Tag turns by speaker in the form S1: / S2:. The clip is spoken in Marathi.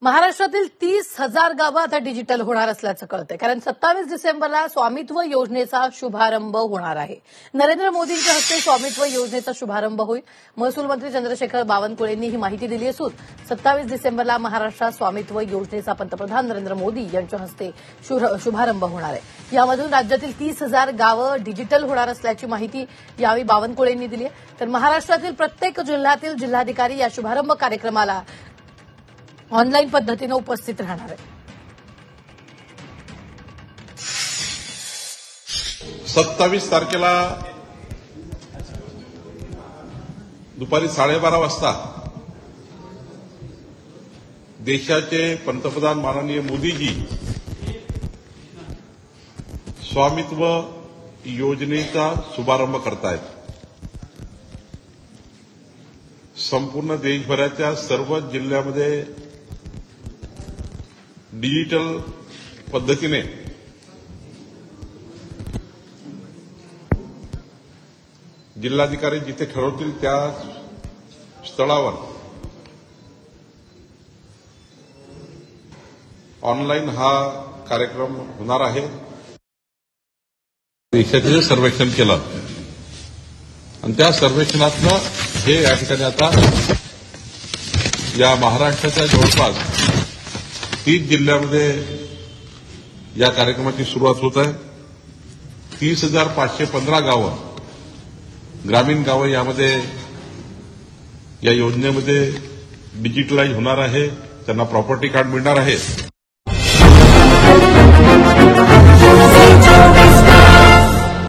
S1: महाराष्ट्रातील 30,000 गावं आता डिजिटल होणार असल्याचं कळतंय, कारण 27 डिसेंबरला स्वामित्व योजनेचा शुभारंभ होणार आहे. नरेंद्र मोदींच्या हस्ते स्वामित्व योजनेचा शुभारंभ होईल. महसूल मंत्री चंद्रशेखर बावनकुळेंनी ही माहिती दिली असून 27 डिसेंबरला महाराष्ट्रात स्वामित्व योजनेचा पंतप्रधान नरेंद्र मोदी यांच्या हस्ते शुभारंभ होणार आहे. यामधून राज्यातील 30,000 गावं डिजिटल होणार असल्याची माहिती यावेळी बावनकुळेंनी दिली आहे. तर महाराष्ट्रातील प्रत्येक जिल्ह्यातील जिल्हाधिकारी या शुभारंभ कार्यक्रमाला ऑनलाईन पद्धतीने उपस्थित राहणार आहे.
S2: 27 तारखेला दुपारी 12:30 वाजता देशाचे पंतप्रधान माननीय मोदीजी स्वामित्व योजनेचा शुभारंभ करतायत. संपूर्ण देशभराच्या सर्व जिल्ह्यामध्ये डिजिटल पद्धतीने जिल्हाधिकारी जिथे ठरवतील त्या स्थळावर ऑनलाईन हा कार्यक्रम होणार आहे. देशाचे सर्वेक्षण केलं आणि त्या सर्वेक्षणातनं हे या ठिकाणी आता या महाराष्ट्राच्या जवळपास 30 जिल्ह्यामध्ये या कार्यक्रमाची सुरुवात होत आहे. 30,515 गावं, ग्रामीण गावं यामध्ये या योजनेमध्ये डिजिटलाइज होणार आहे. त्यांना प्रॉपर्टी कार्ड मिळणार आहे.